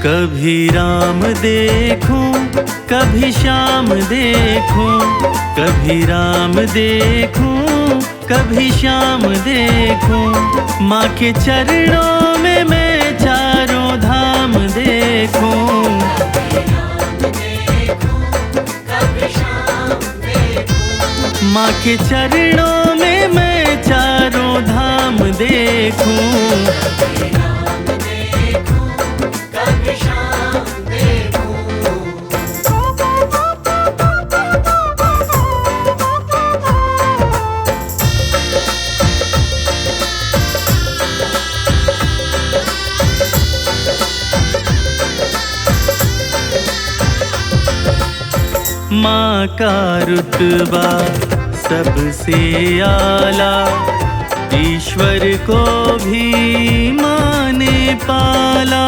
कभी राम देखूं, कभी श्याम देखूं, कभी राम देखूं, कभी श्याम देखूं। माँ के चरणों में मैं चारों धाम देखूं। माँ के चरणों में मैं चारों धाम देखूं। माँ का रुतबा सबसे आला, ईश्वर को भी माँ ने पाला।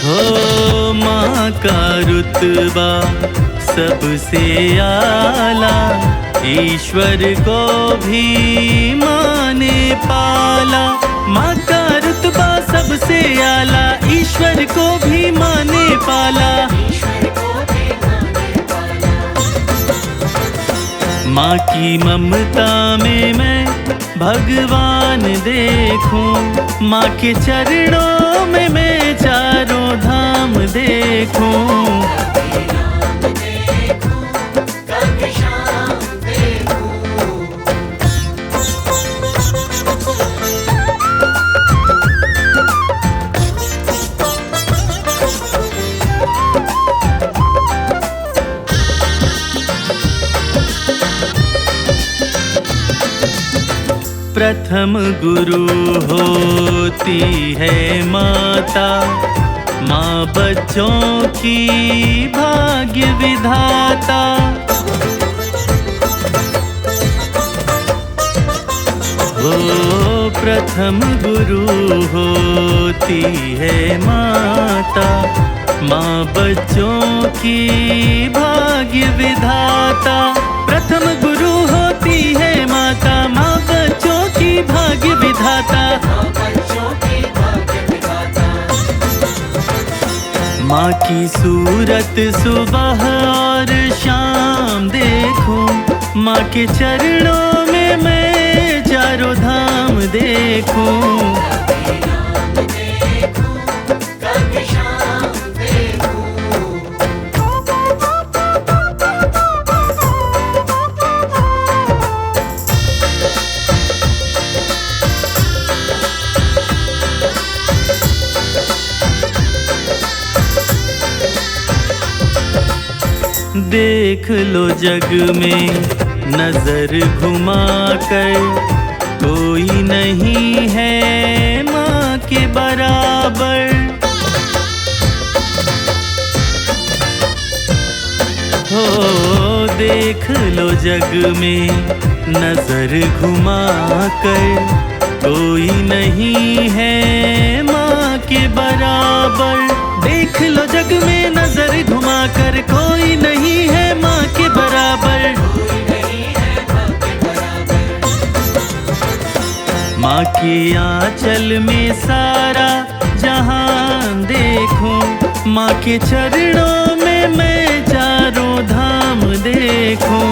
हो माँ का रुतबा सबसे आला, ईश्वर को भी माँ ने पाला। माँ का रुतबा सबसे आला, ईश्वर को भी माँ ने पाला। माँ की ममता में मैं भगवान देखूं। माँ के चरणों में मैं चारों धाम देखूं। प्रथम गुरु होती है माता, माँ बच्चों की भाग्य विधाता। वो प्रथम गुरु होती है माता, माँ बच्चों की भाग्य विधाता। प्रथम गुरु होती है माता, माँ बच्चों की भाग्य विधाता। माँ की सूरत सुबह और शाम देखूं। माँ के चरणों में मैं चारों धाम देखूं। देख लो जग में नजर घुमा कर, कोई नहीं है माँ के बराबर। हो देख लो जग में नजर घुमा कर, कोई नहीं है माँ के बराबर। देख लो जग में नजर घुमा कर, कोई नहीं है माँ के बराबर। माँ के आंचल में सारा जहान देखूं। माँ के चरणों में मैं चारों धाम देखूं।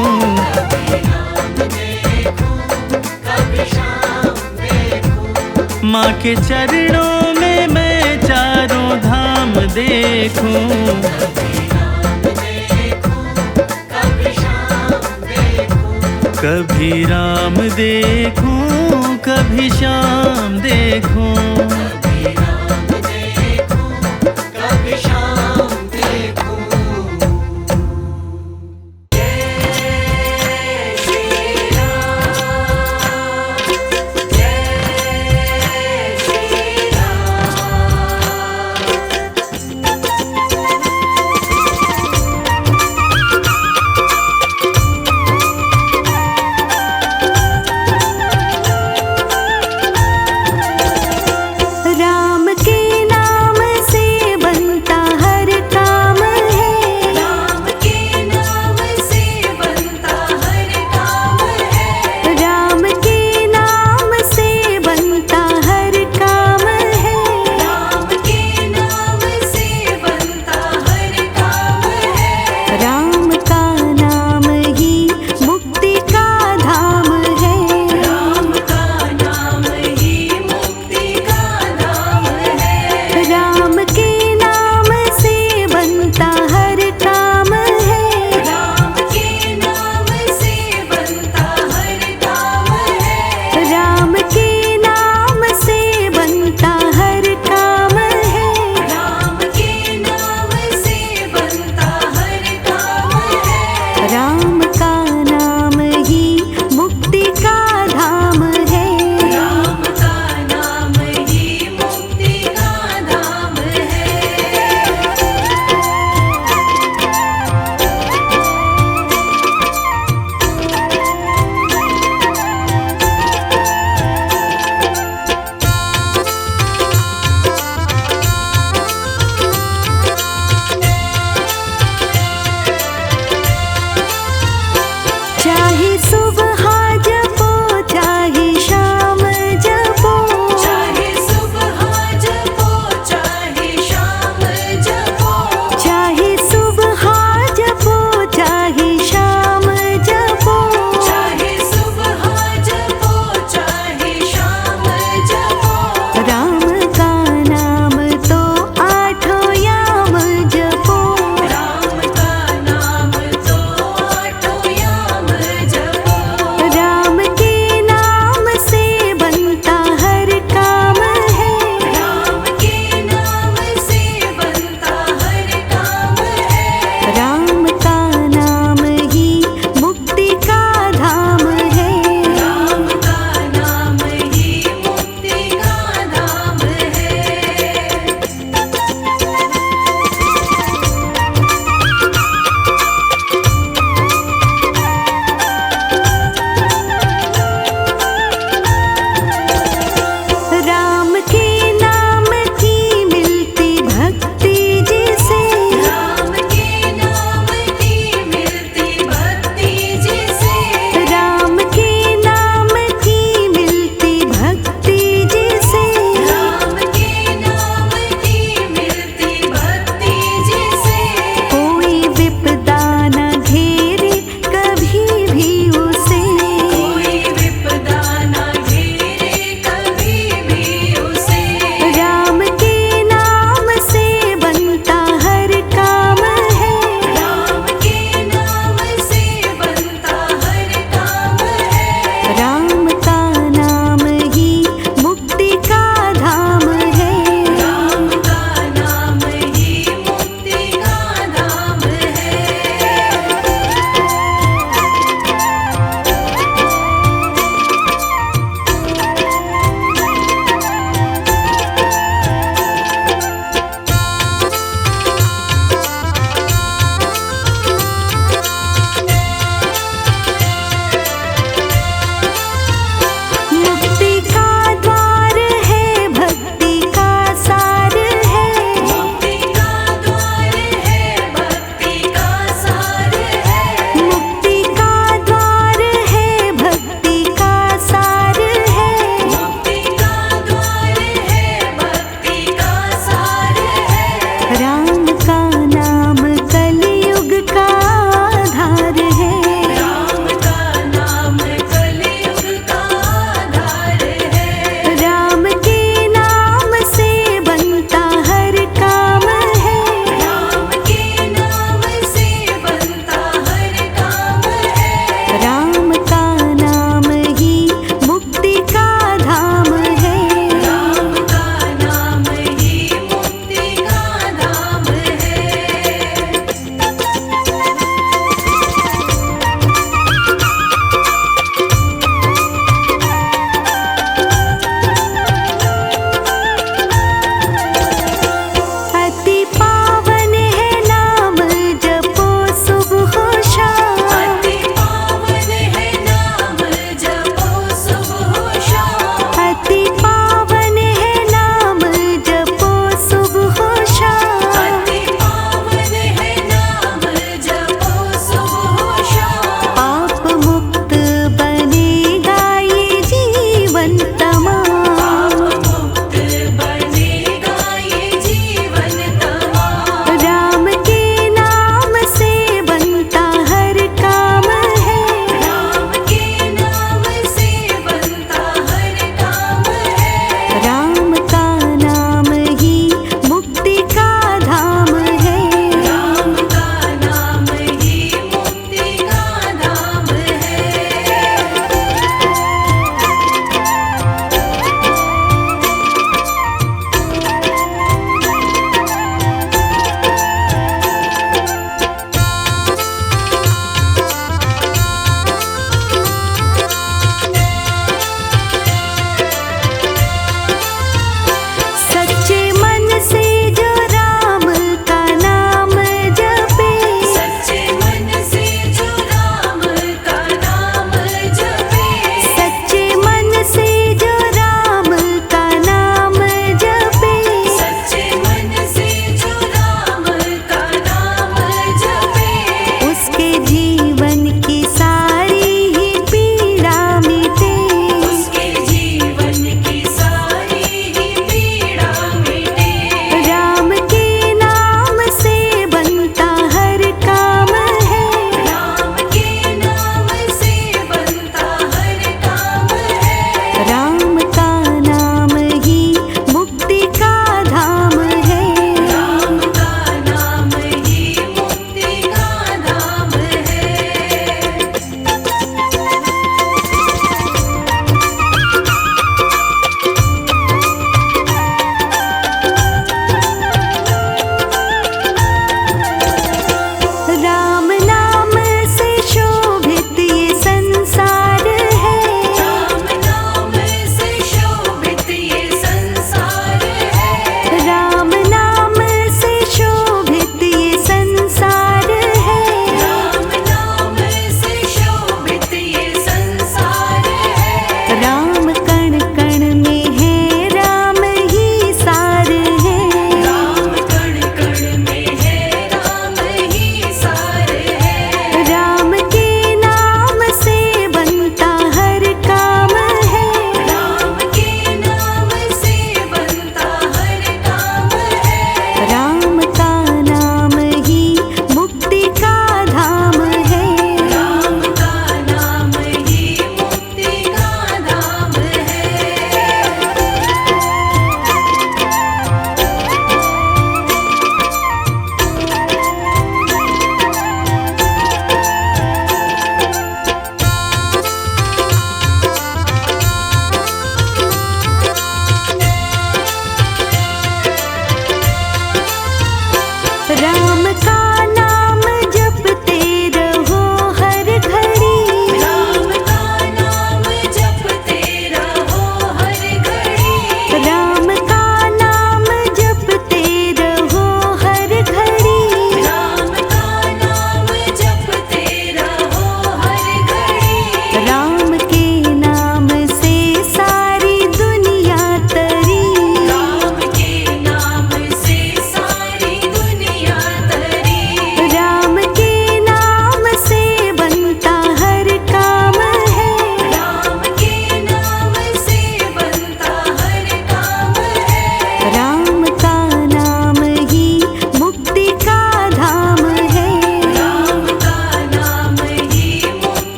माँ के चरणों में मैं चारों धाम देखूं। कभी राम देखूं, कभी श्याम देखूं।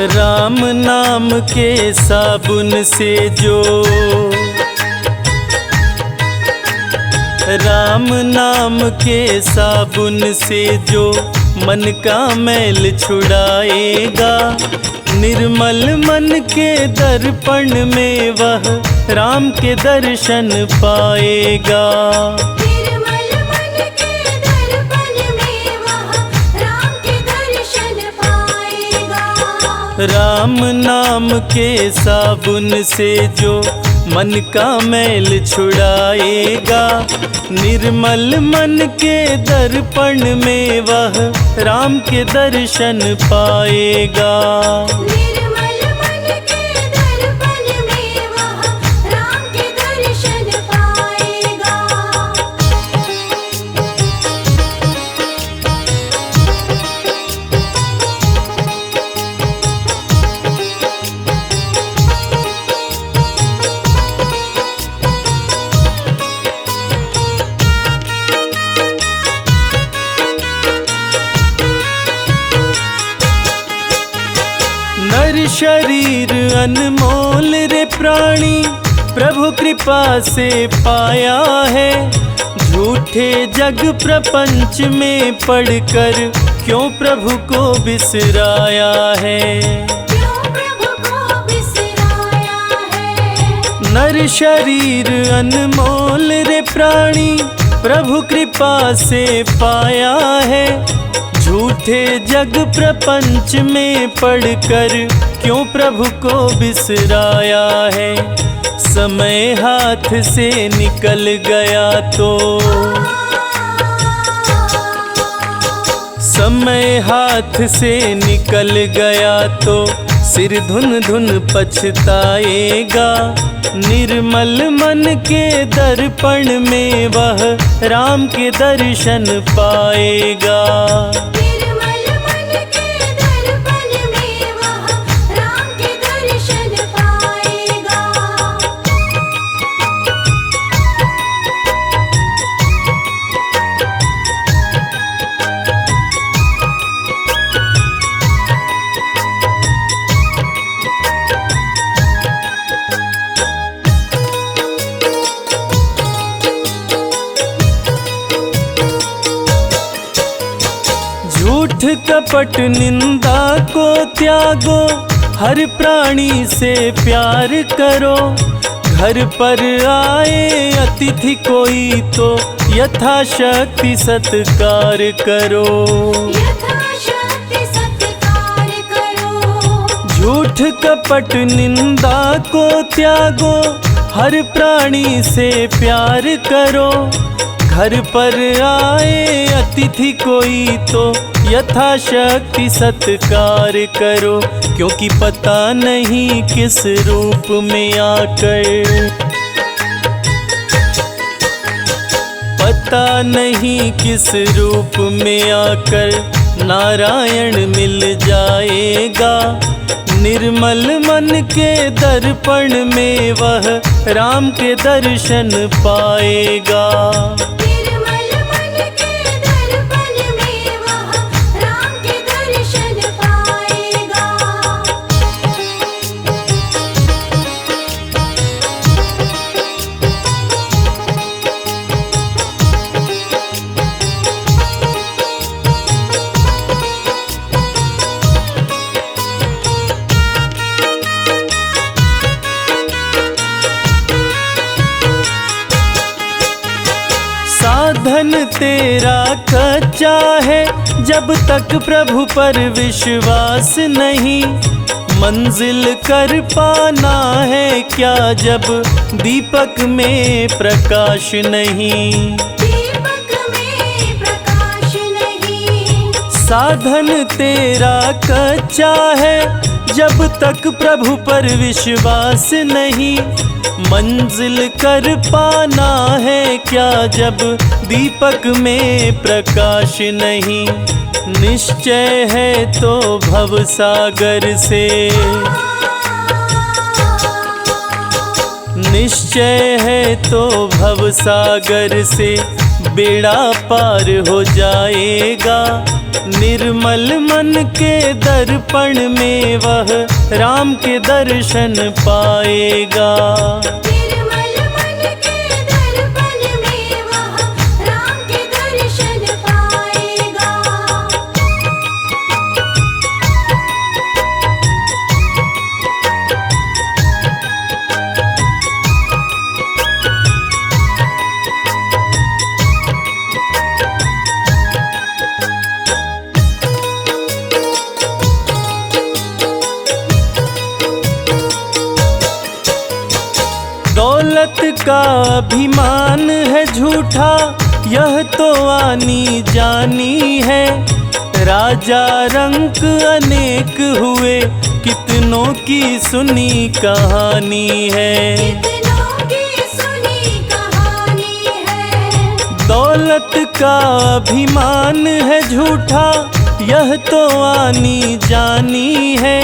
राम नाम के साबुन से जो, राम नाम के साबुन से जो मन का मैल छुड़ाएगा, निर्मल मन के दर्पण में वह राम के दर्शन पाएगा। निर्मल मन के दर्पण में वह राम के दर्शन पाएगा। राम नाम के साबुन से जो मन का मैल छुड़ाएगा, निर्मल मन के दर्पण में वह राम के दर्शन पाएगा। निर्मल मन के दर्पण में वह राम के दर्शन पाएगा। नर शरीर अनमोल रे प्राणी, प्रभु कृपा से पाया है। झूठे जग प्रपंच में पड़कर क्यों प्रभु को बिसराया है। क्यों प्रभु को बिसराया है। नर शरीर अनमोल रे प्राणी, प्रभु कृपा से पाया है। झूठे जग प्रपंच में पड़कर क्यों प्रभु को बिसराया है। समय हाथ से निकल गया तो, समय हाथ से निकल गया तो सिर धुन धुन पछताएगा। निर्मल मन के दर्पण में वह राम के दर्शन पाएगा। निर्मल मन के दर्पण में वह राम के दर्शन पाएगा। झूठ कपट निंदा को त्यागो, हर प्राणी से प्यार करो। घर पर आए अतिथि कोई तो यथाशक्ति सत्कार करो। यथाशक्ति सत्कार करो। झूठ कपट निंदा को त्यागो, हर प्राणी से प्यार करो। घर पर आए अतिथि कोई तो यथाशक्ति सत्कार करो। क्योंकि पता नहीं किस रूप में आकर, पता नहीं किस रूप में आकर नारायण मिल जाएगा। निर्मल मन के दर्पण में वह राम के दर्शन पाएगा। निर्मल मन के दर्पण में वह राम के दर्शन पाएगा। साधन तेरा कच्चा है, जब तक प्रभु पर विश्वास नहीं। मंजिल कर पाना है क्या जब दीपक में प्रकाश नहीं। दीपक में प्रकाश नहीं। साधन तेरा कच्चा है, जब तक प्रभु पर विश्वास नहीं। मंजिल कर पाना है क्या जब दीपक में प्रकाश नहीं। निश्चय है तो भव सागर से, निश्चय है तो भव सागर से बेड़ा पार हो जाएगा। निर्मल मन के दर्पण में वह राम के दर्शन पाएगा। निर्मल मन के दर्पण में वह राम के दर्शन पाएगा। दौलत का अभिमान है झूठा, यह तो आनी जानी है। राजा रंक अनेक हुए, कितनों की सुनी कहानी है। कितनों की सुनी कहानी है। दौलत का अभिमान है झूठा, यह तो आनी जानी है।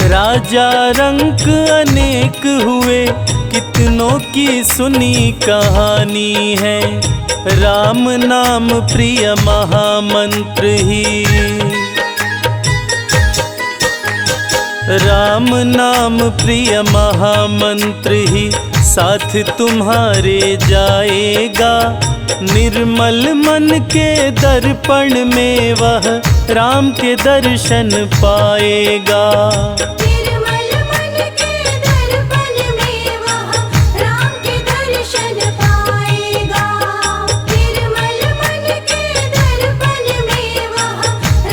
राजा रंक अनेक हुए, कितनों की सुनी कहानी है। राम नाम प्रिय महामंत्र ही, राम नाम प्रिय महामंत्र ही साथ तुम्हारे जाएगा। निर्मल मन के दर्पण में वह राम के दर्शन पाएगा। निर्मल मन के दर्पण में वह राम के दर्शन पाएगा। निर्मल मन के दर्पण में वह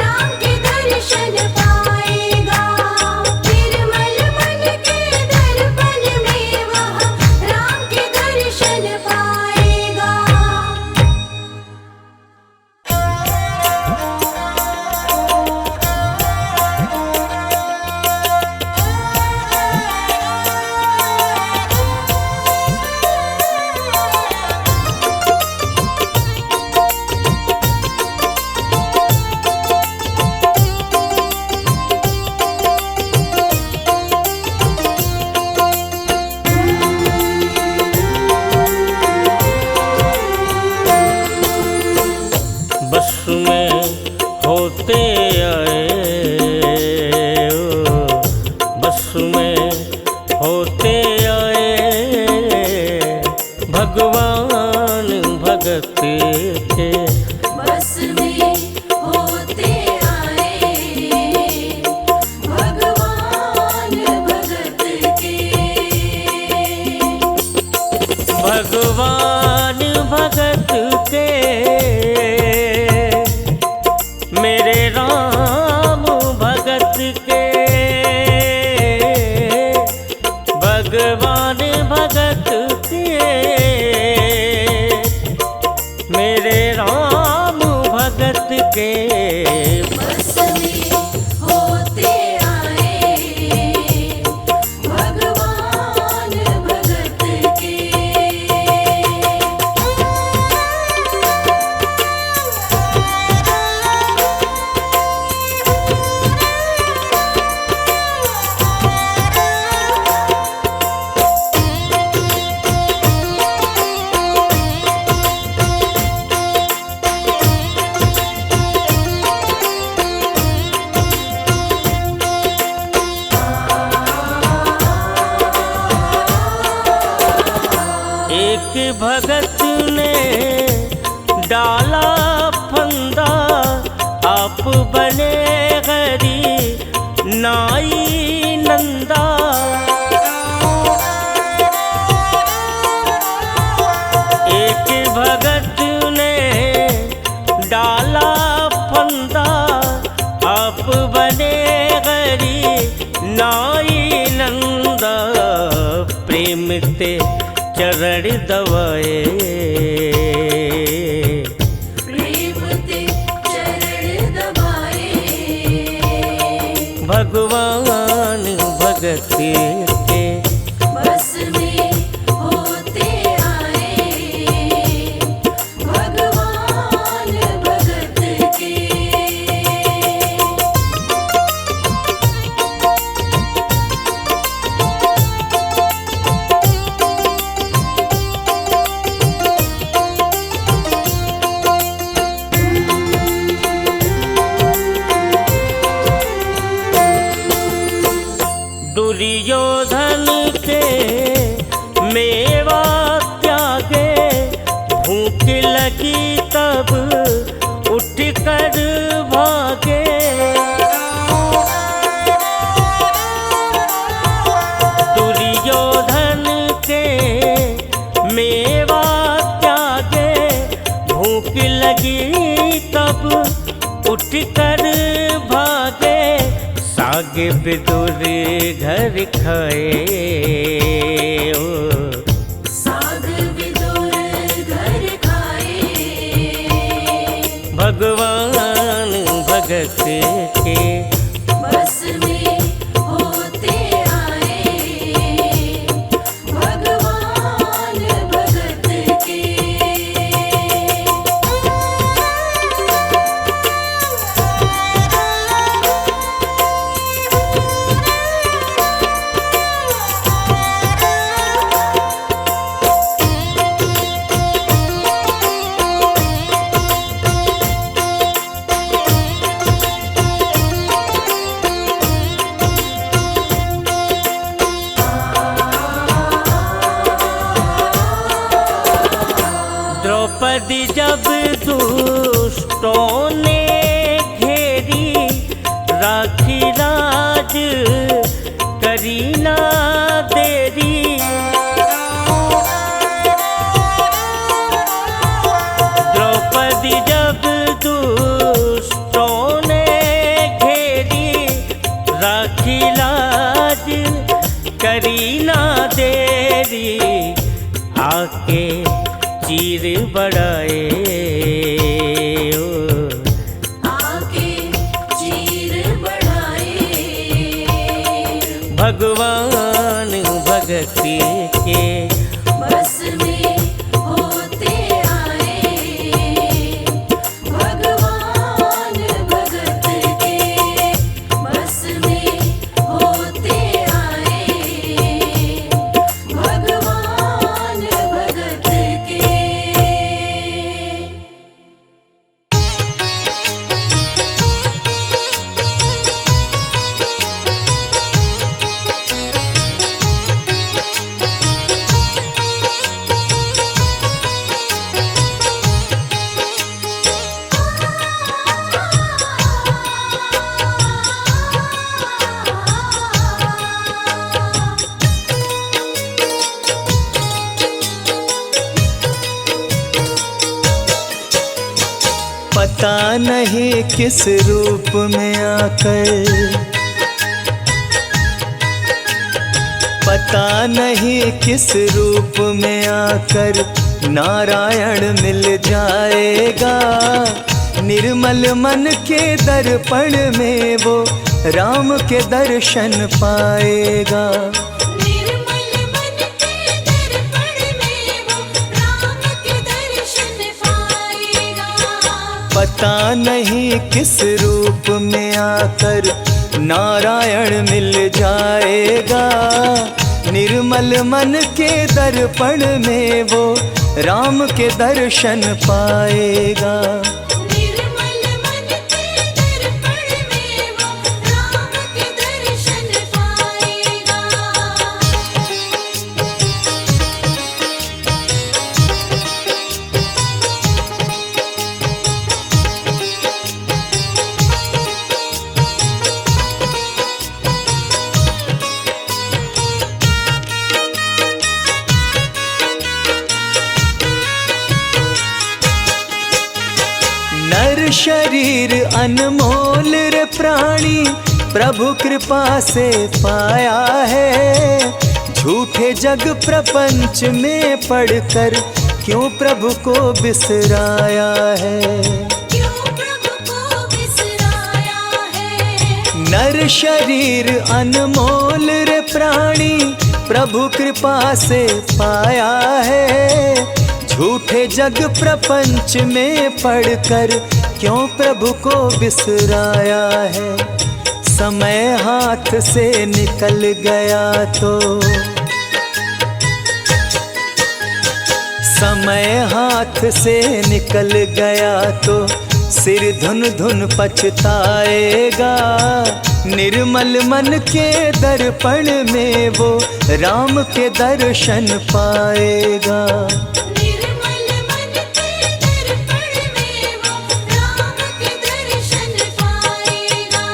राम के दर्शन पाएगा। निर्मल मन के दर्पण में वह राम के दर्शन पाएगा। बस में होते आए ओ, बस में होते आए भगवान भगत के। बस में होते आए भगवान भगत के। भगवान भगत के मेरे राम भगत के। भगवान भगत के मेरे राम भगत के। बस में होते आए भगवान भगत के। एक भगत ने डाला फंदा, आप बने हरि नाई नंदा। एक भगत ने डाला फंदा, आप बने हरि नाई नंदा। प्रेम ते चरण दवाए, प्रेम ते चरण दबाए। भगवान भगत के। बस में होते आए भगवान भगत के। दुर्योधन के मेवा त्यागे, भूख लगी तब उठ कर भागे। दुर्योधन के मेवा त्यागे, भूख लगी तब उठ कर भागे। साग विदुर घर खाए, साग विदुर घर खाए। भगवान भगत के बस में होते आए, भगवान भगत के। द्रौपदी जब दुष्टों ने घेरी, राखी राज करी ना देरी। द्रौपदी जब दुष्टों ने घेरी, राखी लाज करी ना देरी। आके चीर बढ़ाए, आके चीर बढ़ाए। भगवान भगत के बस में होते आए, भगवान भगत के। बस में होते आए, भगवान भगत के। पता नहीं किस रूप में आकर, पता नहीं किस रूप में आकर नारायण मिल जाएगा। निर्मल मन के दर्पण में वो राम के दर्शन पाएगा। निर्मल मन के दर्पण में वो राम के दर्शन पाएगा। पता नहीं किस रूप में आकर नारायण मिल जाएगा। निर्मल मन के दर्पण में वो राम के दर्शन पाएगा। निर्मल मन के दर्पण में वो राम के दर्शन पाएगा। नर शरीर अनमोल रे प्राणी प्रभु कृपा से पाया है। झूठे जग प्रपंच में पड़कर क्यों प्रभु को बिसराया है। क्यों प्रभु को बिसराया है। नर शरीर अनमोल रे प्राणी प्रभु कृपा से पाया है। झूठे जग प्रपंच में पड़कर क्यों प्रभु को बिसराया है। समय हाथ से निकल गया तो, समय हाथ से निकल गया तो सिर धुन धुन पछताएगा। निर्मल मन के दर्पण में वो राम के दर्शन पाएगा। निर्मल मन के दर्पण में वो राम के दर्शन पाएगा।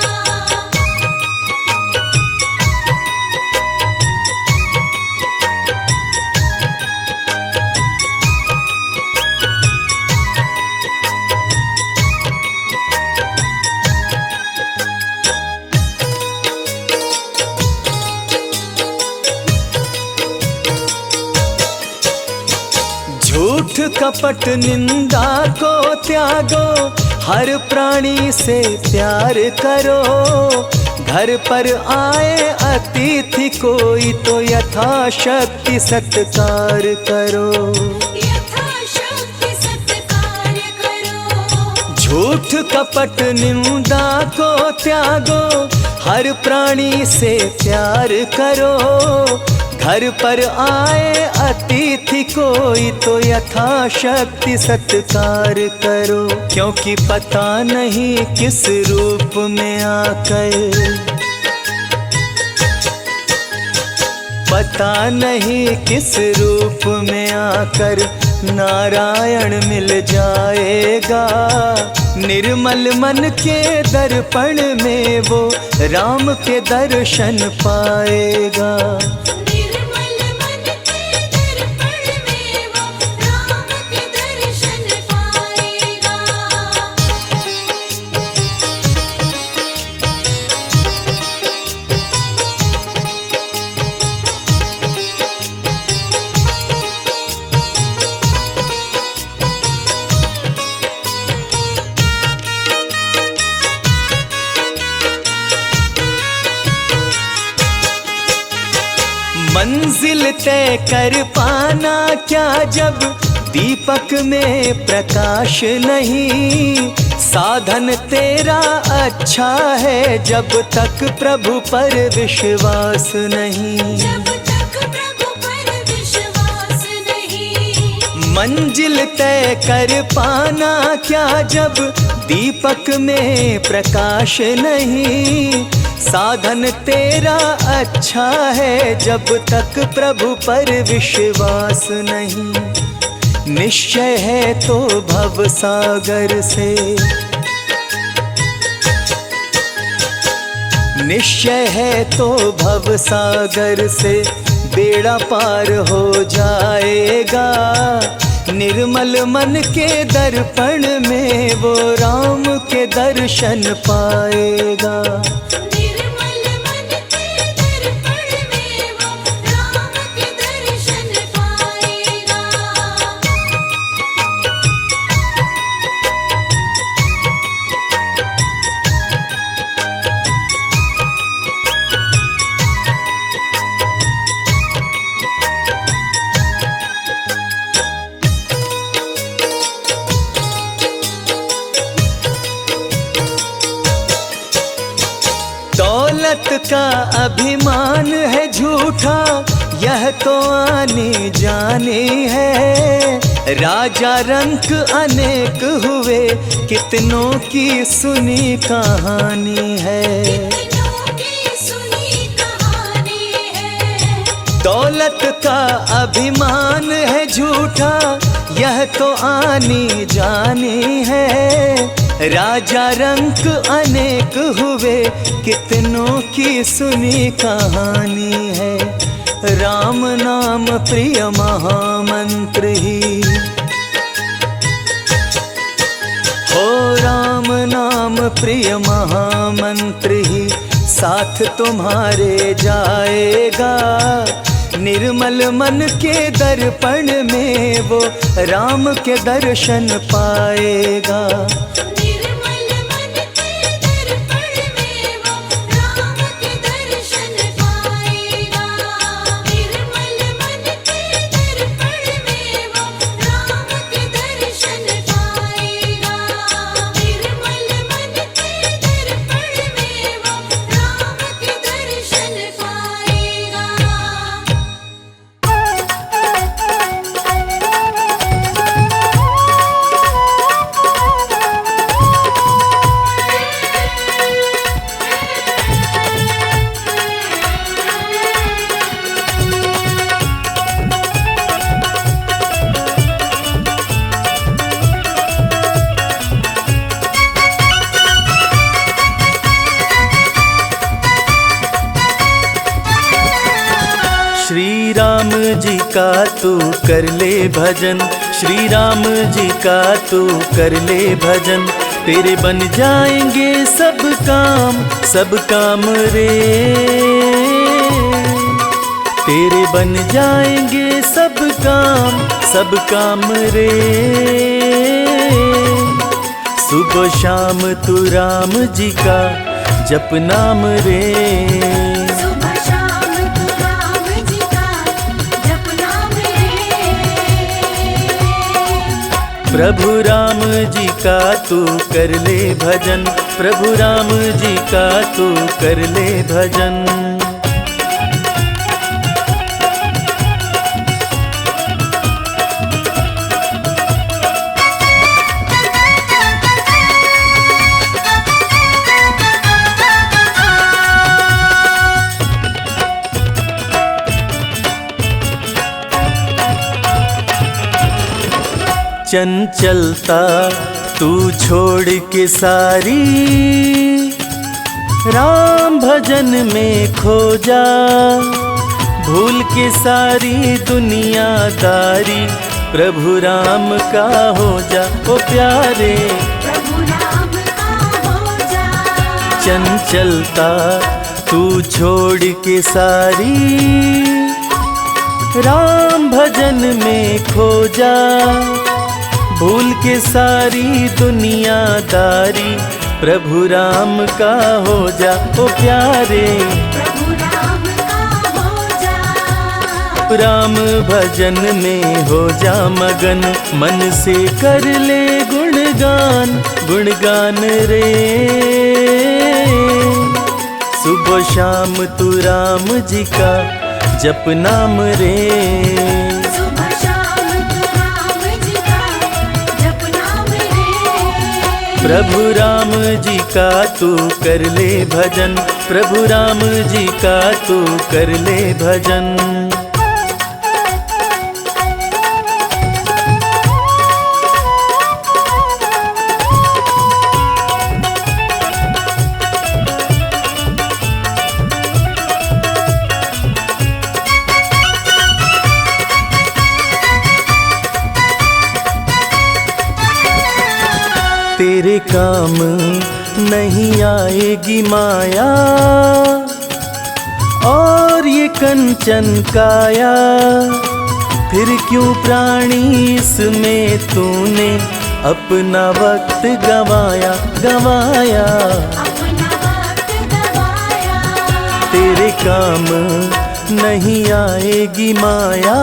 झूठ कपट निंदा को त्यागो, हर प्राणी से प्यार करो। घर पर आए अतिथि कोई तो यथाशक्ति सत्कार करो। यथाशक्ति सत्कार करो। झूठ कपट निंदा को त्यागो, हर प्राणी से प्यार करो। घर पर आए अतिथि कोई तो यथाशक्ति सत्कार करो। क्योंकि पता नहीं किस रूप में आकर, पता नहीं किस रूप में आकर नारायण मिल जाएगा। निर्मल मन के दर्पण में वो राम के दर्शन पाएगा। निर्मल मन के दर्पण में वो राम के दर्शन पाएगा। मंजिल तय कर पाना क्या जब दीपक में प्रकाश नहीं। साधन तेरा अच्छा है जब तक प्रभु पर विश्वास नहीं। जब तक प्रभु पर विश्वास नहीं। मंजिल तय कर पाना क्या जब दीपक में प्रकाश नहीं। साधन तेरा अच्छा है जब तक प्रभु पर विश्वास नहीं। निश्चय है तो भव सागर से, निश्चय है तो भव सागर से बेड़ा पार हो जाएगा। निर्मल मन के दर्पण में वो राम के दर्शन पाएगा। निर्मल मन के दर्पण में वो राम के दर्शन पाएगा। दौलत का अभिमान है झूठा, यह तो आने जाने है। राजा रंक अनेक हुए, कितनों की सुनी कहानी है। कितनों की सुनी कहानी है। दौलत का अभिमान है झूठा, यह तो आनी जानी है। राजा रंक अनेक हुए, कितनों की सुनी कहानी है। राम नाम प्रिय महामंत्र ही हो, राम नाम प्रिय महामंत्र ही साथ तुम्हारे जाएगा। निर्मल मन के दर्पण में वो राम के दर्शन पाएगा। निर्मल मन के दर्पण में वो राम के दर्शन पाएगा। निर्मल मन के दर्पण में वो राम के दर्शन पाएगा। निर्मल मन के दर्पण में वो राम के दर्शन पाएगा। जी का तू कर ले भजन, श्री राम जी का तू कर ले भजन। तेरे बन जाएंगे सब काम रे। तेरे बन जाएंगे सब काम रे। सुबह शाम तू राम जी का जप नाम रे। सुबह शाम तू राम जी का जप नाम रे। प्रभु राम जी का तू कर ले भजन, प्रभु राम जी का तू कर ले भजन। चंचलता तू छोड़ के सारी, राम भजन में खो जा। भूल के सारी दुनियादारी, प्रभु राम का हो जा ओ प्यारे। प्रभु राम का हो जा। चंचलता तू छोड़ के सारी, राम भजन में खो जा। भूल के सारी दुनियादारी, प्रभु राम का हो जा ओ प्यारे। प्रभु राम का हो जा। राम भजन में हो जा मगन, मन से कर ले गुणगान रे। सुबह शाम तू राम जी का जप नाम रे। सुबह शाम तू राम जी का जप नाम रे। प्रभु राम जी का तू कर ले भजन, प्रभु राम जी का तू कर ले भजन। तेरे काम नहीं आएगी माया, और ये कंचन काया। फिर क्यों प्राणी इसमें तूने अपना वक्त गवाया। अपना वक्त गवाया। तेरे काम नहीं आएगी माया,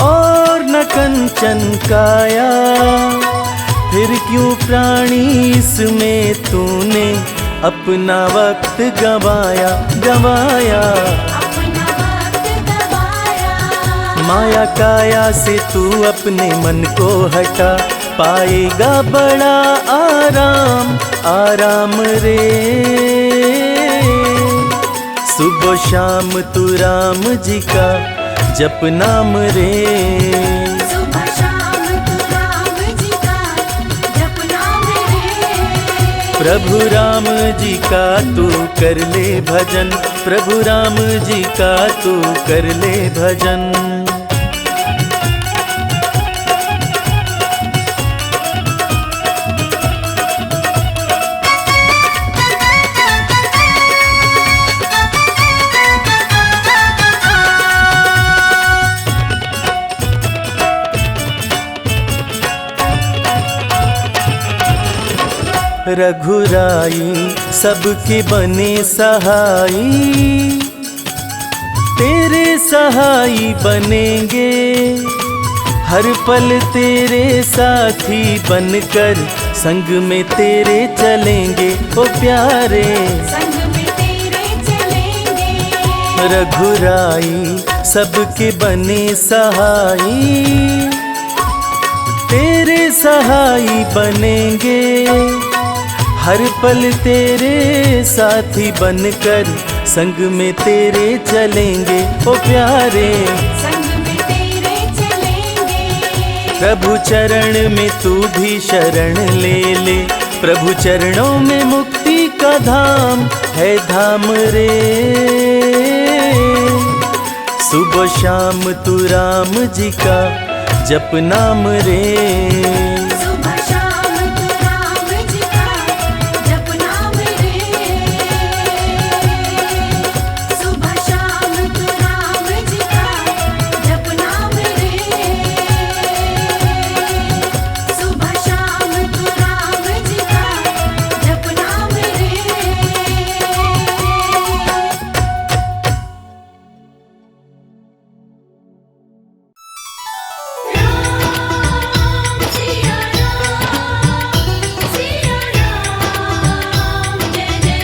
और न कंचन काया। फिर क्यों प्राणी इसमें तूने अपना वक्त गवाया। अपना वक्त गवाया। माया काया से तू अपने मन को हटा, पाएगा बड़ा आराम रे। सुबह शाम तू राम जी का जप नाम रे। सुबह शाम तू राम जी का जप नाम रे। प्रभु राम जी का तू कर ले भजन, प्रभु राम जी का तू कर ले भजन। रघुराई सबके बने सहाई, तेरे सहाई बनेंगे। हर पल तेरे साथी बनकर संग में तेरे चलेंगे ओ प्यारे। संग में तेरे चलेंगे। रघुराई सबके बने सहाई, तेरे सहाई बनेंगे। हर पल तेरे साथी बनकर संग में तेरे चलेंगे ओ प्यारे। संग में तेरे चलेंगे। प्रभु चरण में तू भी शरण ले ले, प्रभु चरणों में मुक्ति का धाम है धाम रे। सुबह शाम तू राम जी का जप नाम रे। सुबह शाम तू राम जी का जप नाम रे। सुबह शाम तू राम जी का जप नाम रे। सुबह शाम तू राम जी का जप नाम रे। सिया राम जय जय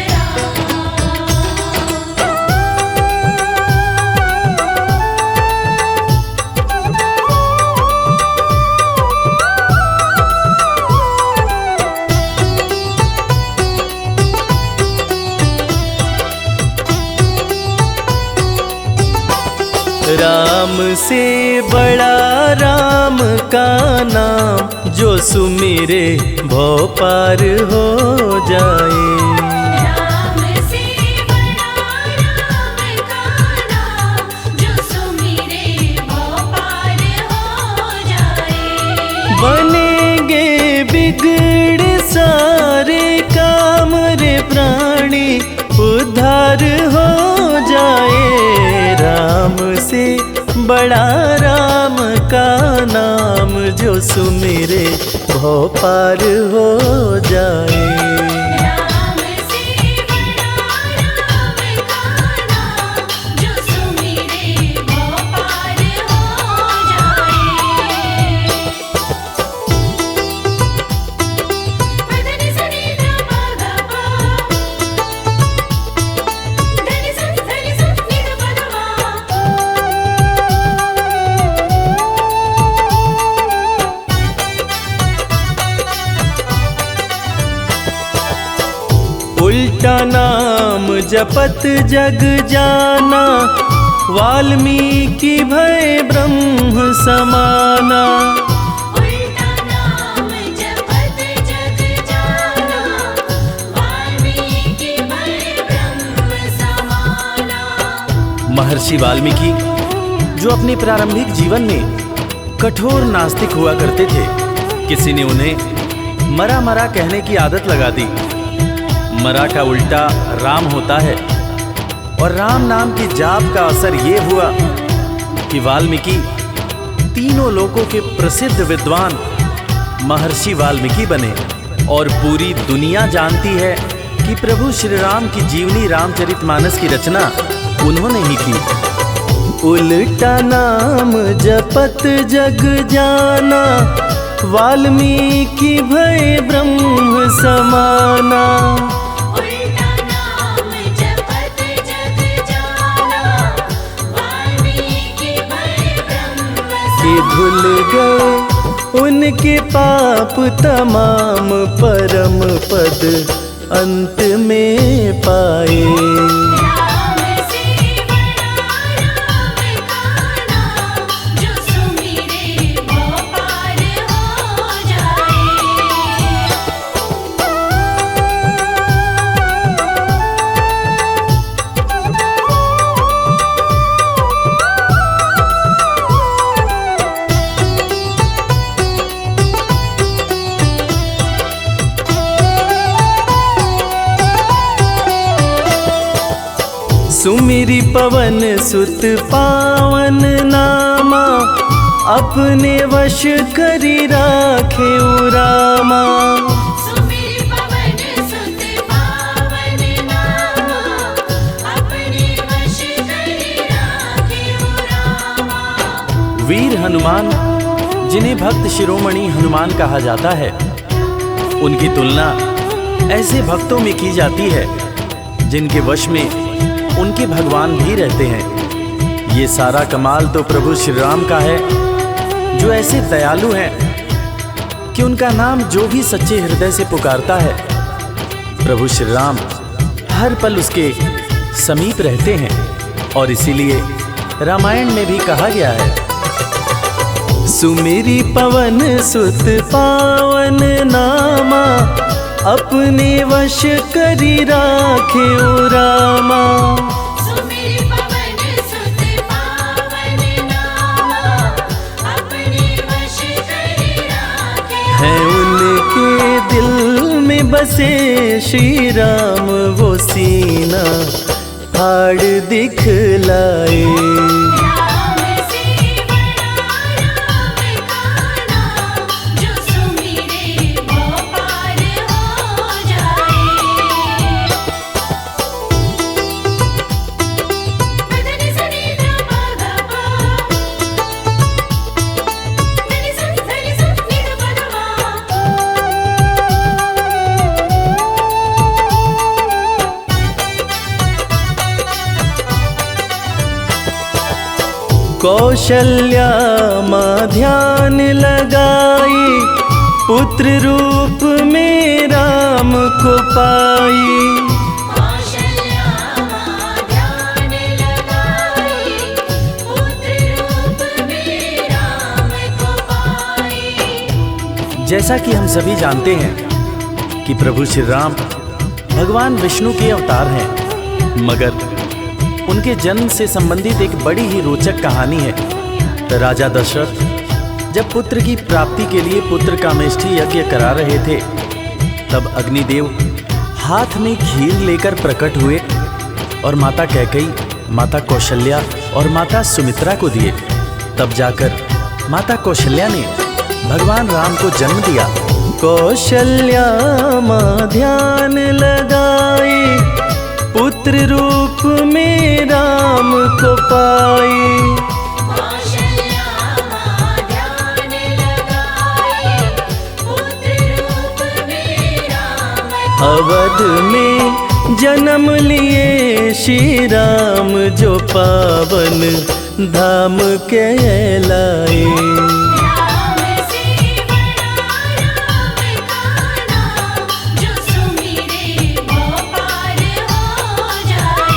राम से बड़ा राम का नाम, जो सुमिरे भव पार हो जाए। राम से बड़ा राम का नाम, जो सुमिरे भव पार हो जाए। बनेंगे बिगड़ सारे काम रे प्राणी, उद्धार हो जाए। राम से बड़ा राम का नाम, जो सुमिरे भव पार हो जाए। राम से बड़ा राम का नाम, जो सुमिरे भव पार हो जाए। धनि सनि ध प ग प, धनि स नि ध प ध म। उल्टा नाम जपत जग जाना, वाल्मीकि भय ब्रह्म समाना। उल्टा नाम जपत जग जाना, वाल्मीकि भय ब्रह्म समाना। महर्षि वाल्मीकि जो अपने प्रारंभिक जीवन में कठोर नास्तिक हुआ करते थे, किसी ने उन्हें मरा मरा कहने की आदत लगा दी। मरा का उल्टा राम होता है, और राम नाम की जाप का असर ये हुआ कि वाल्मीकि तीनों लोकों के प्रसिद्ध विद्वान महर्षि वाल्मीकि बने। और पूरी दुनिया जानती है कि प्रभु श्री राम की जीवनी रामचरितमानस की रचना उन्होंने ही की। उल्टा नाम जपत जग जाना, वाल्मीकि भय ब्रह्म समाना। उल्टा नाम जपत जग जाना, वाल्मीकि भय ब्रह्म कि धुल गए उनके पाप तमाम, परम पद अंत में पाए। राम से बड़ा राम का नाम, जो सुमिरे भव पार हो जाए। सुमिरी पवन सुत पावन नामा, अपने वश करी राखे रामा। सुमिर पवन सुत पावन नामा, अपने वश करि राखे रामा। वीर हनुमान, जिन्हें भक्त शिरोमणि हनुमान कहा जाता है, उनकी तुलना ऐसे भक्तों में की जाती है जिनके वश में उनके भगवान भी रहते हैं। ये सारा कमाल तो प्रभु श्री राम का है, जो ऐसे दयालु हैं कि उनका नाम जो भी सच्चे हृदय से पुकारता है, प्रभु श्री राम हर पल उसके समीप रहते हैं। और इसीलिए रामायण में भी कहा गया है, सुमिरी पवन सुत पावन नामा, अपने वश करी राखे रामा। सुमिर पवन सुत पावन बसे श्री राम वो सीना फाड़ दिखलाए। राम से बड़ा राम का नाम, जो सुमिरे वो पार हो जाए। मदनि सनि ध प ग प, धनि स नि ध प ग म। कौशल्या माँ ध्यान लगाई, पुत्र रूप में राम को पाई। कौशल्या माँ ध्यान लगाई, पुत्र रूप में राम को पाई। जैसा कि हम सभी जानते हैं कि प्रभु श्री राम भगवान विष्णु के अवतार हैं, मगर उनके जन्म से संबंधित एक बड़ी ही रोचक कहानी है। राजा दशरथ जब पुत्र की प्राप्ति के लिए पुत्र कामेष्ठी यज्ञ करा रहे थे, तब अग्निदेव हाथ में खीर लेकर प्रकट हुए और माता कैकेयी, माता कौशल्या और माता सुमित्रा को दिए। तब जाकर माता कौशल्या ने भगवान राम को जन्म दिया। कौशल्या माँ ध्यान लगाई, पुत्र रूप में राम को पाई। कौशल्या माँ ध्यान लगाई, पुत्र रूप में राम को अवध में जन्म लिए श्री राम, जो पावन धाम कहलाए। राम से बड़ा राम का नाम, जो सुमिरे वो पार हो जाए।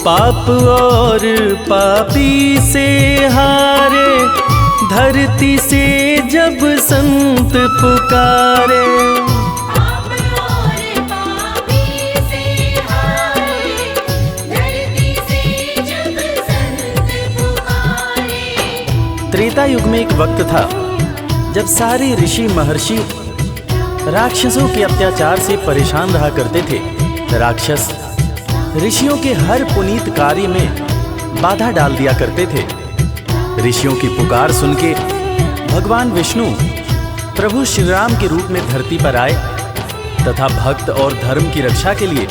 पाप और पापी से हारे, धरती से जब संत पुकारे। पाप और पापी से हारे, धरती से जब संत पुकारे। त्रेता युग में एक वक्त था जब सारे ऋषि महर्षि राक्षसों के अत्याचार से परेशान रहा करते थे। राक्षस ऋषियों के हर पुनीत कार्य में बाधा डाल दिया करते थे। ऋषियों की पुकार सुन के भगवान विष्णु प्रभु श्री राम के रूप में धरती पर आए तथा भक्त और धर्म की रक्षा के लिए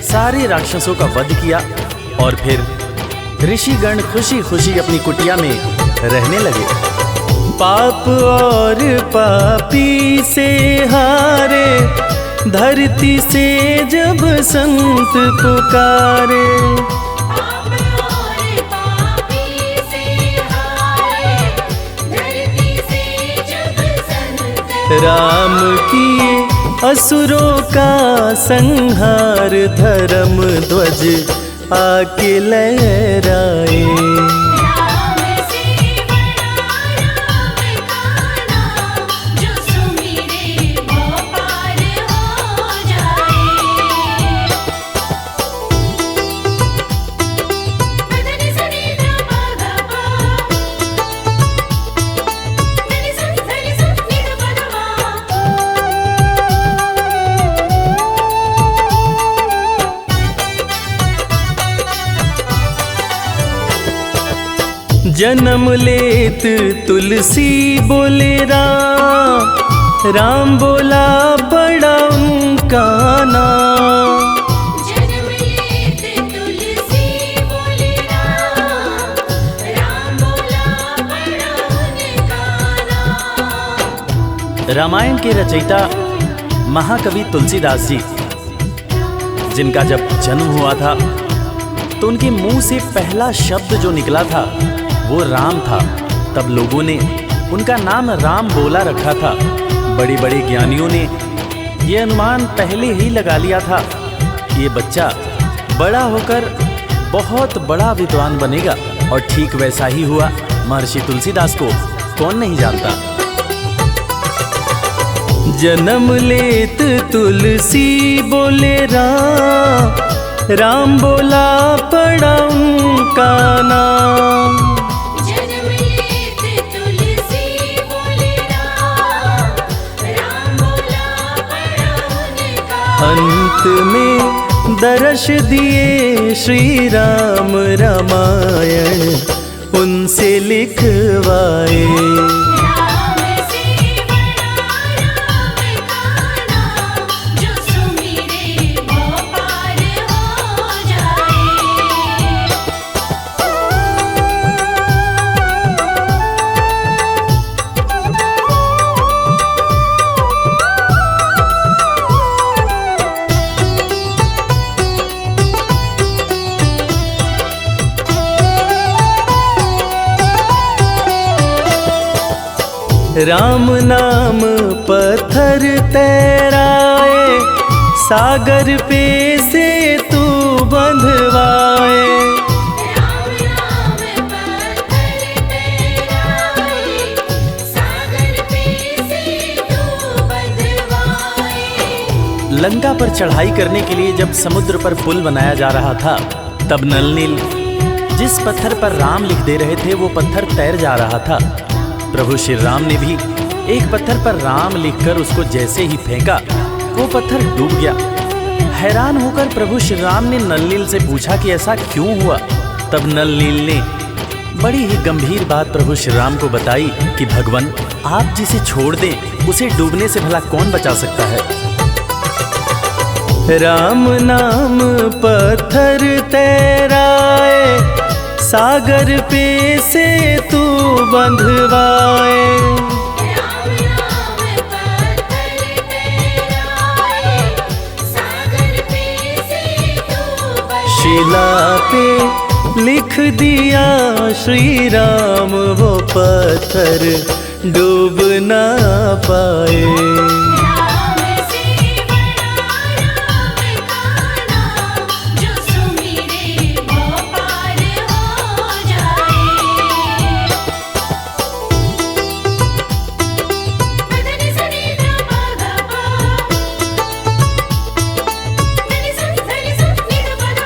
सारे राक्षसों का वध किया और फिर ऋषिगण खुशी खुशी अपनी कुटिया में रहने लगे। पाप और पापी से हारे, धरती से जब संत पुकारे। पाप और पापी से हारे, धरती से जब संत राम किए असुरों का संहार, धर्म ध्वज आके लहराए। राम से बड़ा राम का नाम, जो सुमिरे वो पार हो जाए। मदनि सनि ध प ग प, धनि स नि ध प ग म। जन्म लेत तुलसी बोले राम, राम बोला बड़ा उनका नाम। जन्म लेत तुलसी बोले राम, राम बोला बड़ा उनका नाम। रामायण के रचयिता महाकवि तुलसीदास जी, जिनका जब जन्म हुआ था तो उनके मुंह से पहला शब्द जो निकला था वो राम था। तब लोगों ने उनका नाम राम बोला रखा था। बड़े बड़े ज्ञानियों ने ये अनुमान पहले ही लगा लिया था कि ये बच्चा बड़ा होकर बहुत बड़ा विद्वान बनेगा, और ठीक वैसा ही हुआ। महर्षि तुलसीदास को कौन नहीं जानता। जन्म लेत तुलसी बोले राम, राम बोला पड़ा उनका नाम। जन्म लेत तुलसी बोले राम, राम बोला पड़ा उनका। अंत में दर्श दिए श्री राम रामायण उनसे लिखवाए। राम से बड़ा राम का नाम, जो सुमिरे वो पार हो जाए। राम नाम पत्थर तैराए, सागर पे से तू बंधवाए। राम नाम पत्थर तैराए, सागर पे से तू बंधवाए। लंका पर चढ़ाई करने के लिए जब समुद्र पर पुल बनाया जा रहा था, तब नल नील जिस पत्थर पर राम लिख दे रहे थे वो पत्थर तैर जा रहा था। प्रभु श्री राम ने भी एक पत्थर पर राम लिखकर उसको जैसे ही फेंका, वो पत्थर डूब गया। हैरान होकर प्रभु श्री राम ने नल नील से पूछा कि ऐसा क्यों हुआ। तब नल नील ने बड़ी ही गंभीर बात प्रभु श्री राम को बताई कि भगवान, आप जिसे छोड़ दें उसे डूबने से भला कौन बचा सकता है। राम नाम पत्थर तैराए, सागर पे से तू बंधवाए। राम नाम पत्थर तैराए, सागर पे से तू बंधवाए। शिला पे लिख दिया श्री राम वो पत्थर डूब ना पाए। राम से बड़ा राम का नाम, जो सुमिरे वो पार हो जाए। मदनि सनि ध प ग प, मदनि स नि स नि ध प ध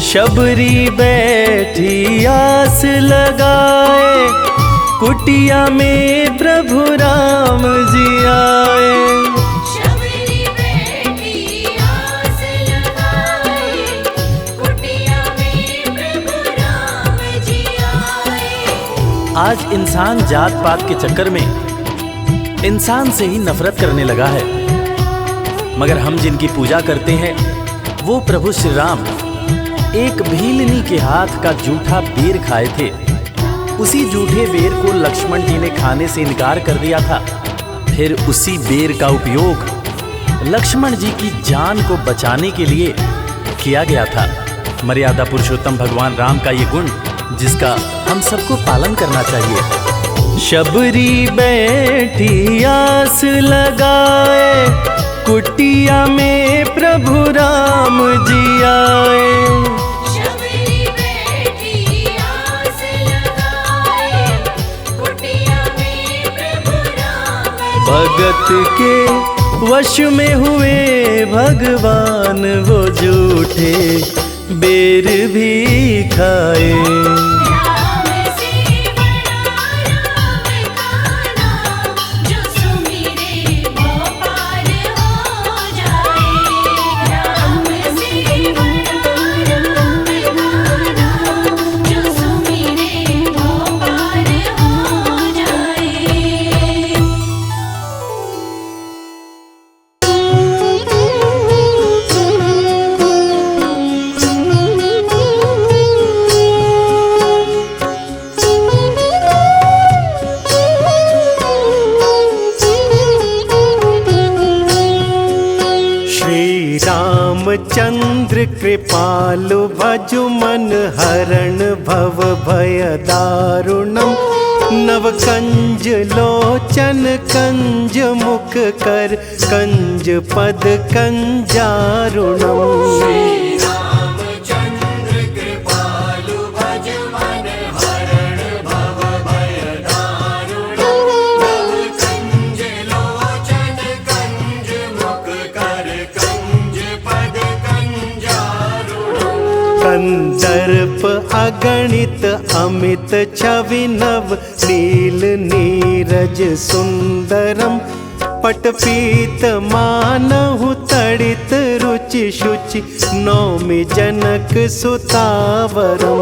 शबरी बैठी आस लगाए, कुटिया में प्रभु राम जी आए। शबरी बैठी आस लगाए, कुटिया में प्रभु राम जी आए। आज इंसान जात पात के चक्कर में इंसान से ही नफरत करने लगा है, मगर हम जिनकी पूजा करते हैं वो प्रभु श्री राम एक भीलनी के हाथ का जूठा बेर खाए थे। उसी जूठे बेर को लक्ष्मण जी ने खाने से इनकार कर दिया था। फिर उसी बेर का उपयोग लक्ष्मण जी की जान को बचाने के लिए किया गया था। मर्यादा पुरुषोत्तम भगवान राम का ये गुण जिसका हम सबको पालन करना चाहिए। शबरी बैठी आस लगाए, कुटिया में प्रभु राम जी आए। शबरी बैठी आस लगाए, कुटिया में प्रभु राम जी भगत के वश में हुए भगवान, वो जूठे बेर भी खाए। राम से बड़ा राम का नाम, जो सुमिरे वो पार हो जाए। राम से बड़ा राम का नाम, जो सुमिरे वो पार हो जाए। रामचंद्र कृपालु भजु मन हरण भव भय दारुणम नव कंज लोचन कंज मुख कर कंज पद कंजारुणम। रामचंद्र कृपालु भज मन हरण भव भय दारुणम। कंज लोचन कंज मुख कर कंज पद कंजारुणम। कंदर्प अगणित अमित छवि नव नील नीरज सुंदरम। पटपीत मानहु तड़ित रुचि शुचि नौमि जनक सुतावरम।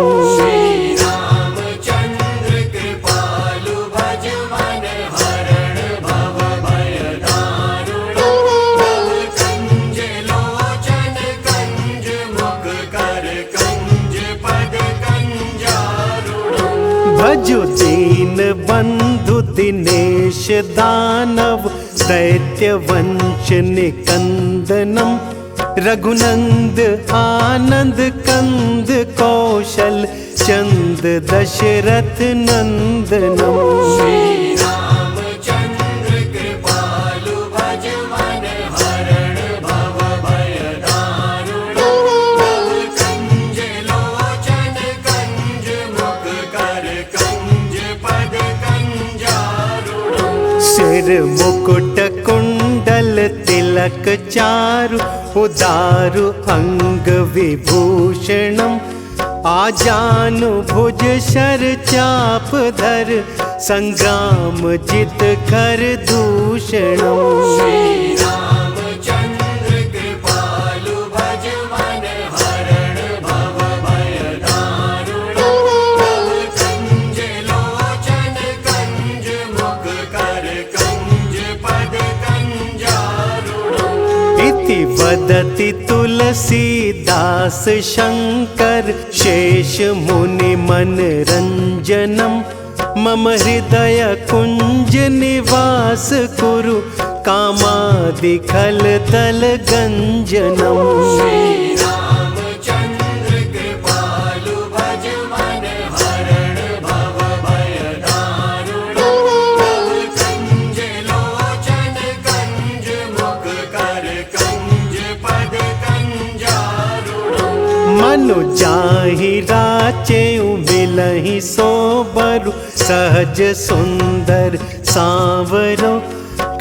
रामचंद्र कृपालु भज मन हरण भव भय दारुणम। कंज लोचन कंज मुख कर कंज पद कंजारुणम। भजु दीन बंधु दिनेश दानव दैत्य वंश निकंदनम। रघुनंद आनंद कंद कौशल चंद दशरथ नंदनम। रामचंद्र कृपालु भज मन हरण भव भय दारुणम। कंज लोचन कंज मुख कर कंज पद कंजारुणम। सिर मुकुट कुंडल तिलक चारु उदारु अंग विभूषणम। आजानु भुज शर चाप धर संग्राम जित कर दूषणम। रामचंद्र कृपालु भज मन हरण भव भय दारुणम। कंज लोचन कंज मुख कर कंज पद कंजारुणम। इति वदति तुलसीदास शंकर शेष मुनि मनरंजनम। मम हृदय कुंज निवास कुरु कामादि खल दल गंजनम। रामचंद्र कृपालु भज मन हरण भव भय दारुणम। कंज लोचन कंज मुख कर कंज पद कंजारुणम। मनु जाहि राचे मिलहि सोबरु सहज सुंदर सांवरो।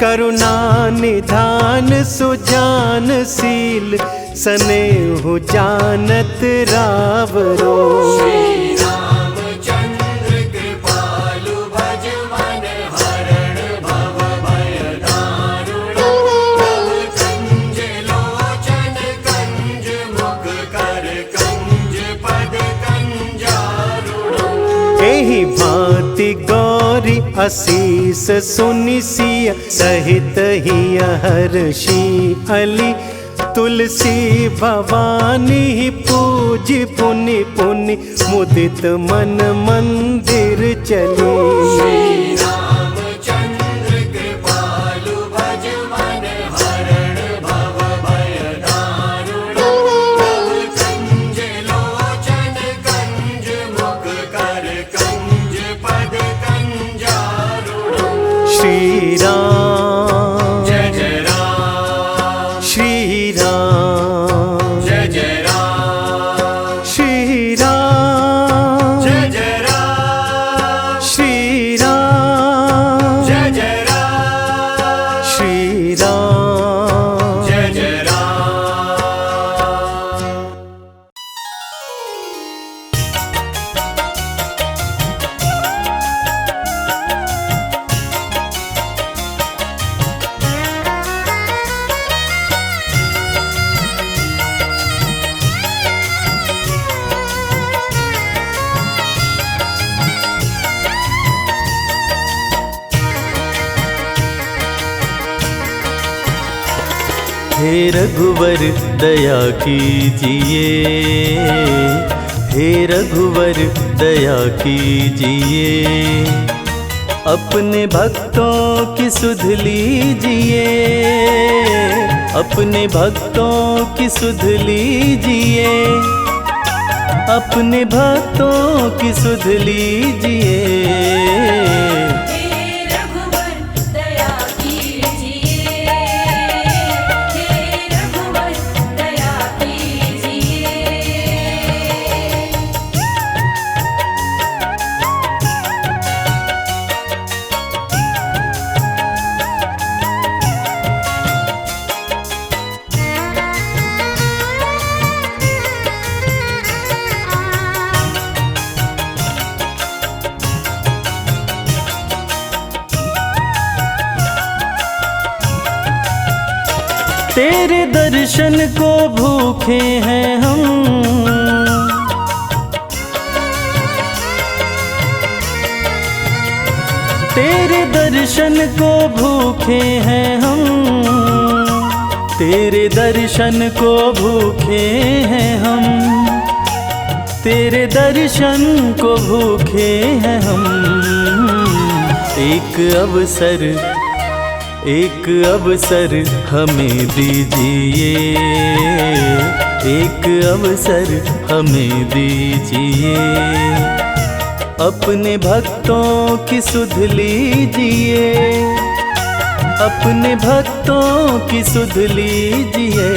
करुणा निधान सुजान शील स्नेहु जानत रावरो। रामचंद्र कृपालु भज मन हरण भव भय दारुणम। कंज लोचन कंज मुख कर कंज पद कंजारुणम। एहि भांति गौरी असीस सुनि सिय सहित हिय हर्षि अली। तुलसी भवानी पूजी पुनि पुनि मुदित मन मंदिर चली। रामचंद्र कृपालु भज मन हरण भव भय दारुणम। कंज लोचन कंज मुख कर कंज पद कंजारुणम। श्री राम जय जय राम। श्री राम जय जय राम। श्री राम जय जय राम। श्री राम जय जय राम। श्री राम जय जय राम। हे रघुवर दया कीजिए, हे रघुवर दया कीजिए, अपने भक्तों की सुध लीजिए, अपने भक्तों की सुध लीजिए। अपने भक्तों की सुध लीजिए। हे रघुवर दया कीजिए, हे रघुवर दया कीजिए। तेरे दर्शन को भूखे हैं हम, तेरे दर्शन को भूखे हैं हम, तेरे दर्शन को भूखे हैं हम, तेरे दर्शन को भूखे हैं हम। एक अवसर हमें दीजिए, एक अवसर हमें दीजिए। अपने भक्तों की सुध लीजिए, अपने भक्तों की सुध लीजिए।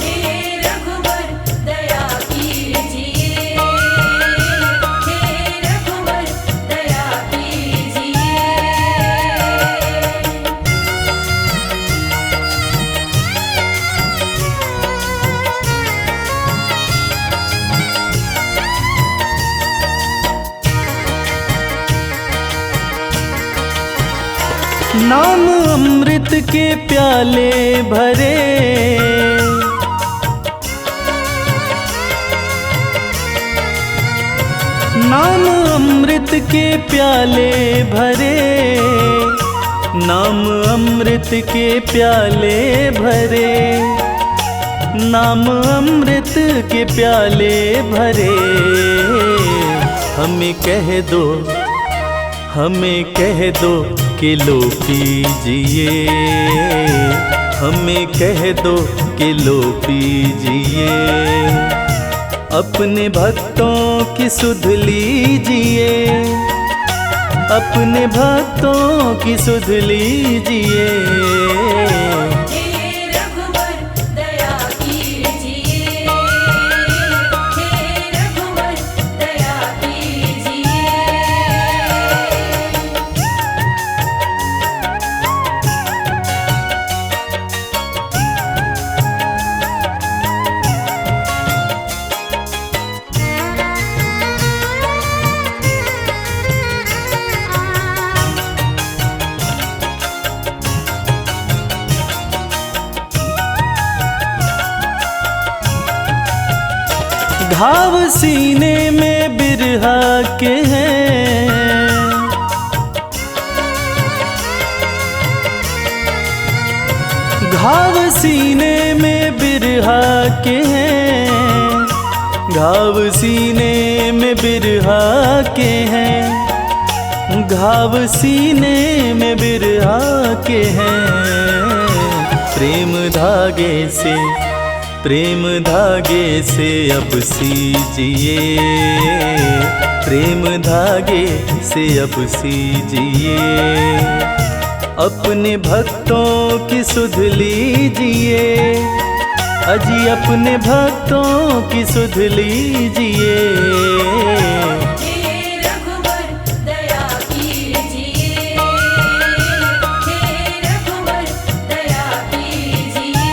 हे रघुवर दया कीजिए, हे रघुवर दया कीजिए। नाम अमृत के प्याले भरे, नाम अमृत के प्याले भरे, नाम अमृत के प्याले भरे, नाम अमृत के प्याले भरे। हमें कह दो, हमें कह दो कि लो पीजिए, हमें कह दो कि लो पीजिए। अपने भक्तों की सुध लीजिए, अपने भक्तों की सुध लीजिए। हे रघुवर दया कीजिए, हे रघुवर दया कीजिए। घाव सीने में बिरहा के हैं, घाव सीने में बिरहा के हैं, घाव सीने में बिरहा के हैं, घाव सीने में बिरहा के हैं। प्रेम धागे से, प्रेम धागे से अब सीजिए, प्रेम धागे से अब सीजिए। अपने भक्तों की सुध लीजिए, अजी अपने भक्तों की सुध लीजिए। हे रघुवर दया कीजिए, हे रघुवर दया कीजिए।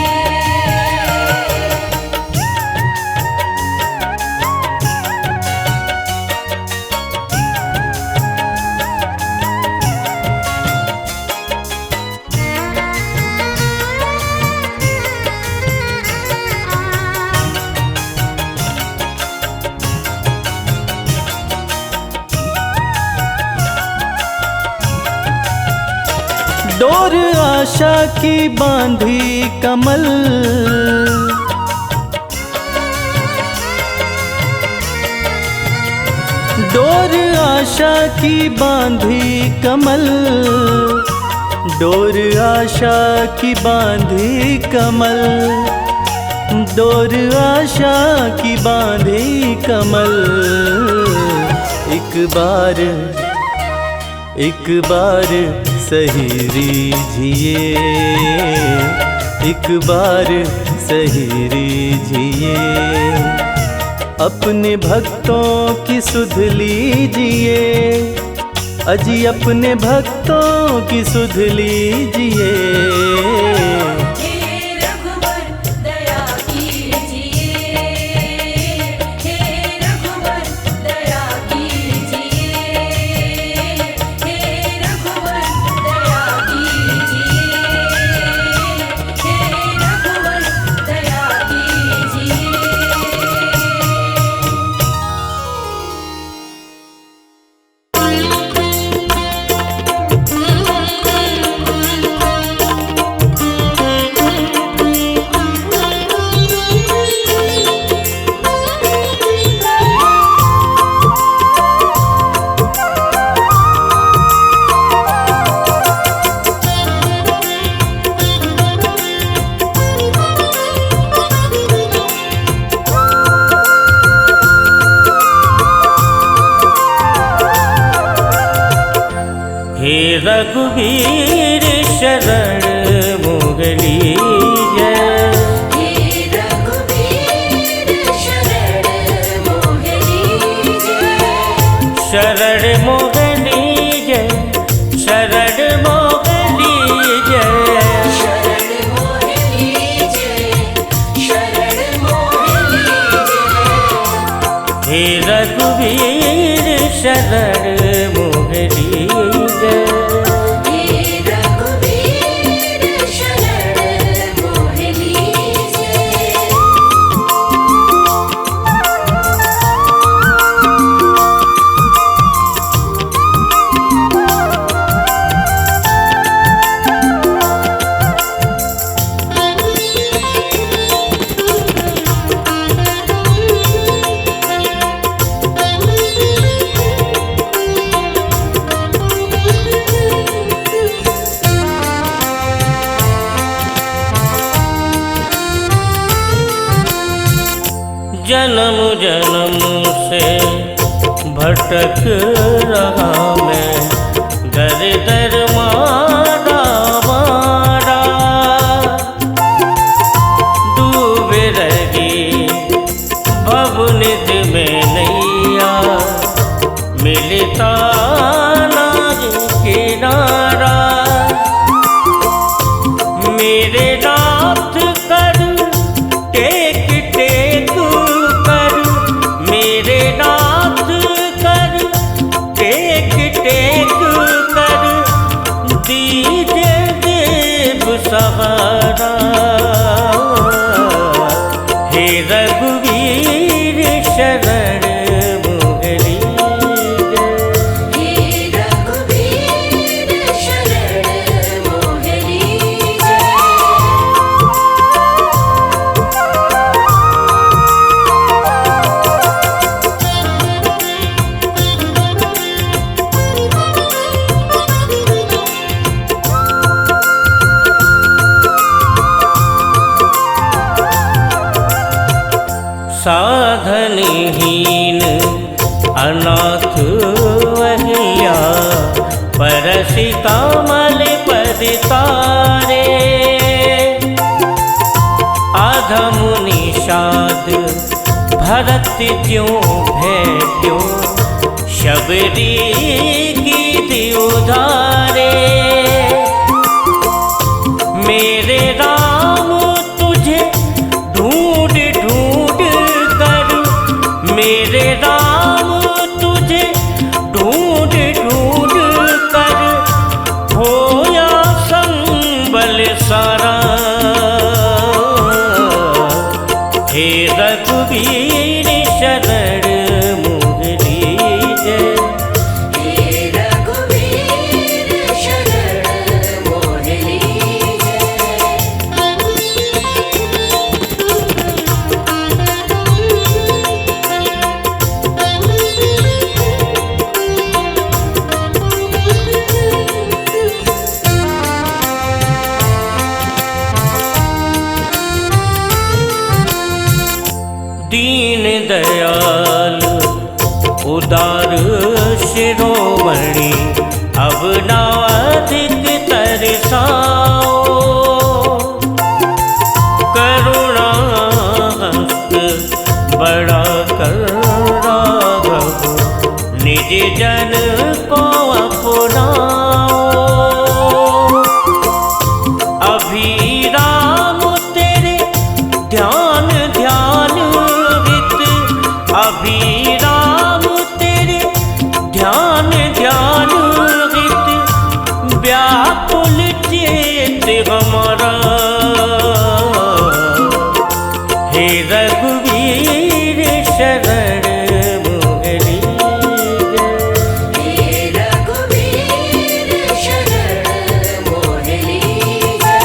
डोर आशा की बांधी कमल, डोर आशा की बांधी कमल, डोर आशा की बांधी कमल, डोर आशा की बांधे कमल, एक बार सही रीझिए, एक बार सही रीझिए, अपने भक्तों की सुध लीजिए, अजी अपने भक्तों की सुध लीजिए। हे रघुवर दया कीजिए, हे रघुवर दया कीजिए, हे रघुवर दया कीजिए, हे रघुवर दया कीजिए। हे रघुवीर शरण मोगली जय, हे रघुवीर शरण मोहनी जय, शरण मोगली जय, शरण मोगली जय, शरण मोहनी जय, शरण मोहनी जय। हे रघुवीर शरण मोगली जय। हे रघुवीर शरण मोहनी जय। जन्म जन्म से भटक रहा मैं, दर दर मारा मारा, डूबे रही भवनिध में नैया, मिलता ना किनारा, मेरे नाथ कर टेक टेक कर, मेरे नाथ कर टेक टेक कर, दीजिए देव सहारा। हे रघुवीर शरण मोगली जय, हे रघुवीर शरण मोहनी जय। साधनहीन अनाथ वहिया, परसि कमल पद तारे, अधम निषाद भरत ज्यों भेट्यो, शबरी की उधारे। मेरे राम तुझे ढूंढ ढूंढ कर, मेरे राम तुझे ढूंढ ढूंढ कर, होया संबल सारा। हे रघुवीर शरण मोगली जय, हे रघुवीर शरण मोहनी जय। दीन दयाल उदार शिरोमणि अब ना अधिक तरसाओ। करुणा हस्त बड़ा कर राघव निज जन को अपनाओ। अभी राम तेरे ध्यान ध्यान हित, अभी राम तेरे ध्यान ध्यान हित, व्याकुल चेत हमारा। हे रघुवीर शरण मोहरी हे रघुवीर शरण मोह लीजै।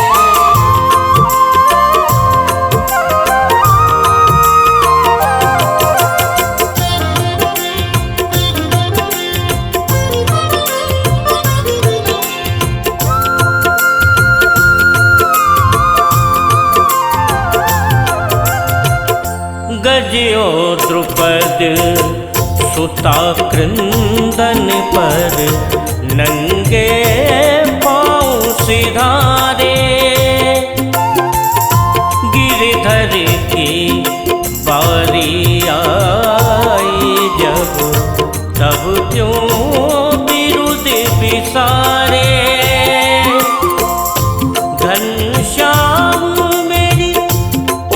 गजयो द्रुपद सुता क्रंदन पर, नंगे पाँव सिधारे। गिरधर की बारी आई जब, तब क्यों बिरुद बिसारे। घनश्याम मेरी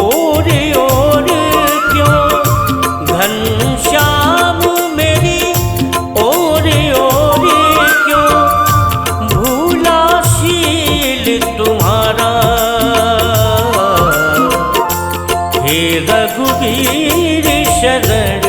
ओर ओर क्यों, घनश्याम मेरी ओर ओर क्यों, भूला शील तुम्हारा। हे रघुवीर शरण